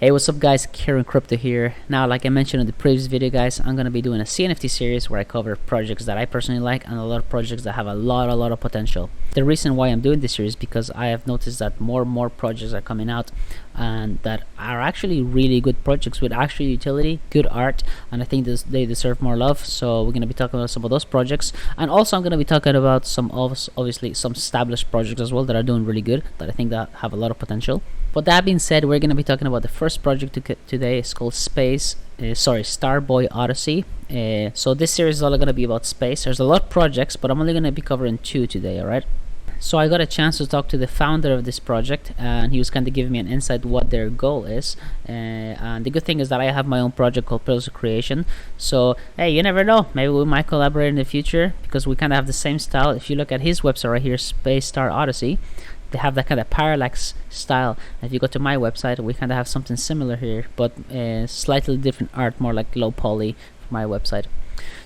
Hey, what's up guys, Kieran Crypto here. Now, like I mentioned in the previous video guys, I'm going to be doing a CNFT series where I cover projects that I personally like and a lot of projects that have a lot of potential. The reason why I'm doing this series is because I have noticed that more and more projects are coming out and that are actually really good projects with actual utility, good art, and I think they deserve more love. So we're going to be talking about some of those projects, and also I'm going to be talking about some obviously some established projects as well that are doing really good, that I think that have a lot of potential. But that being said, we're going to be talking about the first project today. It's called Starboy Odyssey. So this series is all going to be about space. There's a lot of projects, but I'm only going to be covering 2 today, alright? So I got a chance to talk to the founder of this project, and he was kind of giving me an insight what their goal is. And the good thing is that I have my own project called Pillars of Creation. So hey, you never know, maybe we might collaborate in the future because we kind of have the same style. If you look at his website right here, Space Odyssey, they have that kind of parallax style. And if you go to my website, we kind of have something similar here, but slightly different art, more like low poly for my website.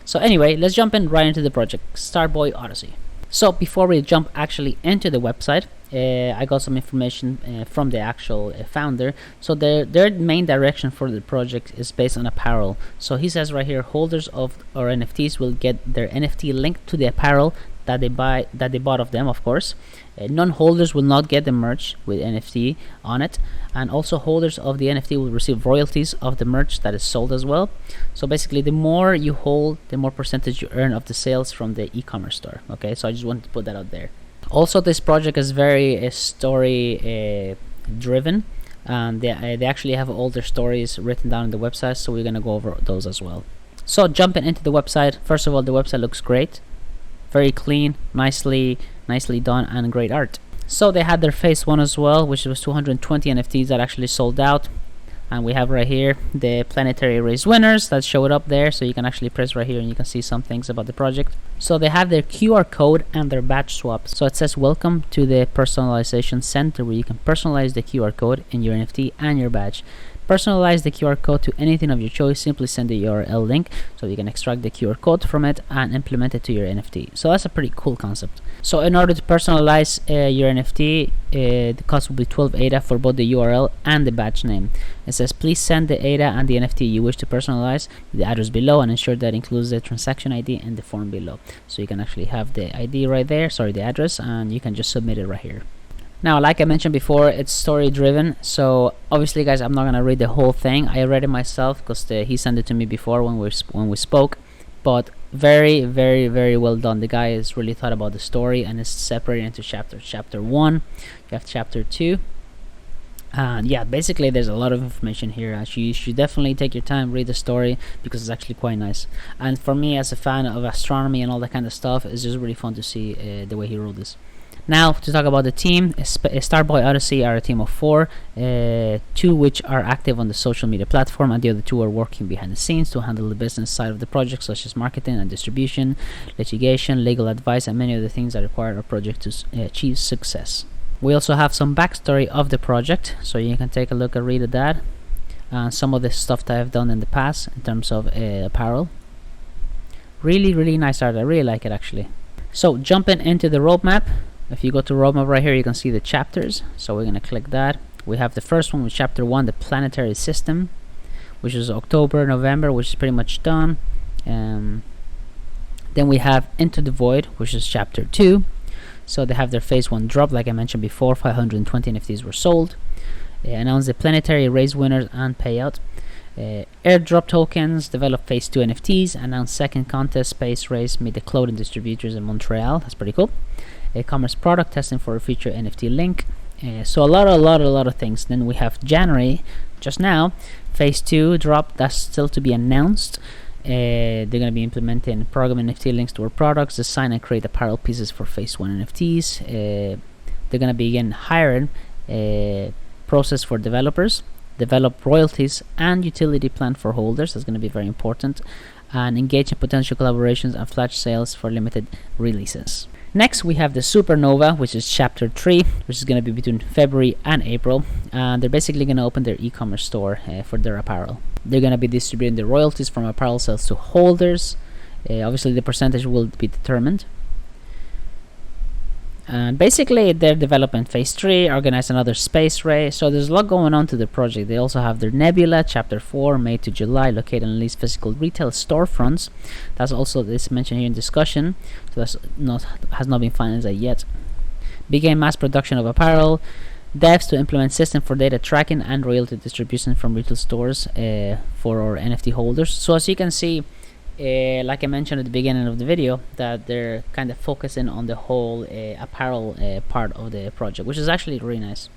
So anyway, let's jump in right into the project, Starboy Odyssey. So before we jump actually into the website, I got some information from the actual founder. So their main direction for the project is based on apparel. So he says right here, holders of our NFTs will get their NFT linked to the apparel that they bought of them, of course. Non-holders will not get the merch with NFT on it, and also holders of the NFT will receive royalties of the merch that is sold as well. So basically, the more you hold, the more percentage you earn of the sales from the e-commerce store. Okay, so I just wanted to put that out there. Also, this project is very story driven, and they actually have all their stories written down on the website, so we're gonna go over those as well. So jumping into the website, first of all, the website looks great. Very clean, nicely done, and great art. So they had their phase 1 as well, which was 220 NFTs that actually sold out. And we have right here the planetary race winners that showed up there, so you can actually press right here and you can see some things about the project. So they have their QR code and their badge swap. So it says welcome to the personalization center, where you can personalize the QR code in your NFT and your badge. Personalize the QR code to anything of your choice. Simply send the URL link so you can extract the QR code from it and implement it to your NFT. So that's a pretty cool concept. So in order to personalize your NFT, the cost will be 12 ADA for both the URL and the badge name. It says please send the ADA and the NFT you wish to personalize the address below, and ensure that includes the transaction ID in the form below. So you can actually have the ID right there, the address, and you can just submit it right here. Now, like I mentioned before, it's story driven, so obviously guys, I'm not gonna read the whole thing. I read it myself because he sent it to me before when we spoke, but very well done. The guy has really thought about the story, and it's separated into chapters. Chapter 1, you have chapter 2, and yeah, basically there's a lot of information here. You should definitely take your time, read the story, because it's actually quite nice. And for me, as a fan of astronomy and all that kind of stuff, it's just really fun to see the way he wrote this. Now, to talk about the team, Starboy Odyssey are a team of 4, 2 which are active on the social media platform, and the other 2 are working behind the scenes to handle the business side of the project, such as marketing and distribution, litigation, legal advice, and many other things that require a project to achieve success. We also have some backstory of the project, so you can take a look and read at that, and some of the stuff that I've done in the past in terms of apparel. Really nice art. I really like it actually. So jumping into the roadmap. If you go to roadmap right here, you can see the chapters. So we're gonna click that. We have the first one with chapter 1, the planetary system, which is October, November, which is pretty much done. Then we have Into the Void, which is chapter 2. So they have their phase 1 drop, like I mentioned before. 520 NFTs were sold. They announced the planetary race winners and payout. Airdrop tokens, develop phase 2 NFTs, announced second contest, space race, meet the clothing distributors in Montreal. That's pretty cool. E-commerce product, testing for a future NFT link. So a lot of things. Then we have January, just now, phase 2 drop. That's still to be announced. They're going to be implementing program NFT links to our products, design and create apparel pieces for phase 1 NFTs. They're going to begin hiring process for developers, develop royalties and utility plan for holders. That's going to be very important, and engage in potential collaborations and flash sales for limited releases. Next, we have the Supernova, which is chapter 3, which is going to be between February and April, and they're basically going to open their e-commerce store for their apparel. They're going to be distributing the royalties from apparel sales to holders. Obviously the percentage will be determined. And basically they're developing phase 3, organize another space race, so there's a lot going on to the project. They also have their Nebula Chapter 4, May to July, located and lease physical retail storefronts. That's also this mentioned here in discussion, so that's has not been finalized yet. Begin mass production of apparel, devs to implement system for data tracking and royalty distribution from retail stores for our NFT holders. So as you can see, like I mentioned at the beginning of the video, that they're kind of focusing on the whole apparel part of the project, which is actually really nice.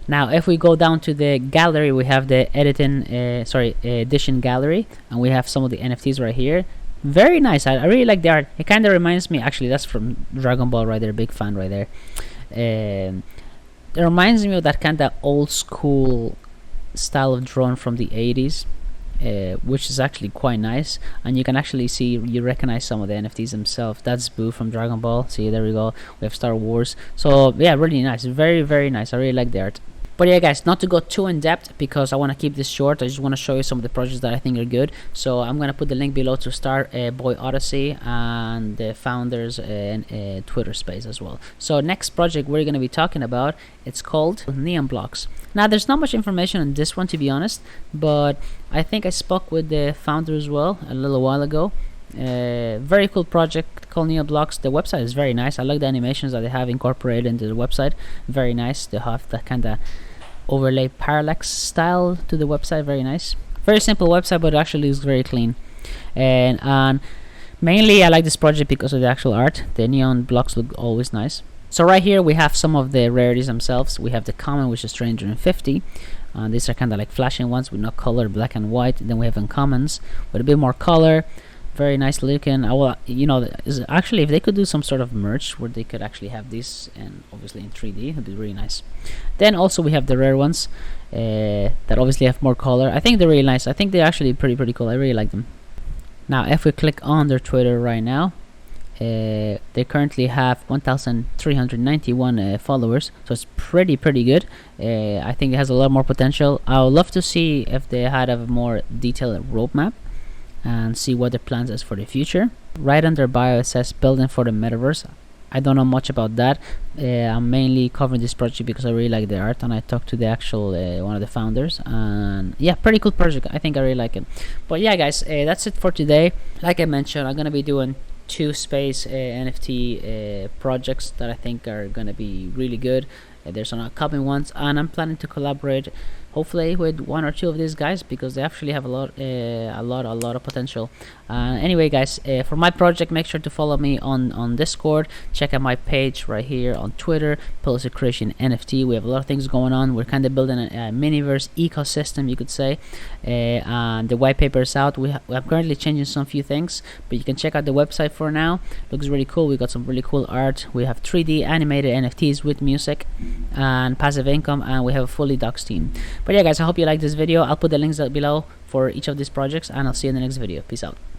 Now if we go down to the gallery, we have the edition gallery, and we have some of the NFTs right here. Very nice. I really like the art. It kind of reminds me, actually that's from Dragon Ball right there, big fan right there. It reminds me of that kind of old school style of drawing from the 80s. Which is actually quite nice, and you can actually see, you recognize some of the NFTs themselves. That's Boo from Dragon Ball. See, there we go. We have Star Wars. So yeah, really nice, very very nice. I really like the art. But yeah guys, not to go too in depth because I want to keep this short, I just want to show you some of the projects that I think are good. So I'm going to put the link below to Starboy Odyssey and the founders Twitter space as well. So next project we're going to be talking about, it's called Neon Blocks. Now there's not much information on this one, to be honest, but I think I spoke with the founder as well a little while ago. Very cool project called Neon Blocks. The website is very nice. I like the animations that they have incorporated into the website. Very nice. They have that kind of overlay parallax style to the website. Very nice. Very simple website, but it actually is very clean. And mainly I like this project because of the actual art. The neon blocks look always nice. So right here we have some of the rarities themselves. We have the common, which is 350. These are kind of like flashing ones with no color, black and white. Then we have uncommons with a bit more color. Very nice looking. I will, actually, if they could do some sort of merch where they could actually have this, and obviously in 3D, it'd be really nice. Then also we have the rare ones that obviously have more color. I think they're really nice. I think they're actually pretty cool. I really like them. Now if we click on their Twitter right now, they currently have 1,391 followers, so it's pretty good. I think it has a lot more potential. I would love to see if they had a more detailed roadmap and see what their plans is for the future. Right under bio it says building for the metaverse. I don't know much about that. I'm mainly covering this project because I really like the art, and I talked to the actual one of the founders, and yeah, pretty cool project. I think I really like it. But yeah guys, that's it for today. Like I mentioned, I'm gonna be doing 2 Space NFT projects that I think are gonna be really good. There's some upcoming ones, and I'm planning to collaborate hopefully with 1 or 2 of these guys because they actually have a lot of potential. Anyway guys, for my project, make sure to follow me on Discord. Check out my page right here on Twitter, Policy Creation NFT. We have a lot of things going on. We're kind of building a miniverse ecosystem, you could say. And the white paper is out. I'm currently changing some few things, but you can check out the website for now. Looks really cool. We got some really cool art. We have 3D animated NFTs with music and passive income, and we have a fully docs team. But yeah guys, I hope you like this video. I'll put the links below for each of these projects, and I'll see you in the next video. Peace out.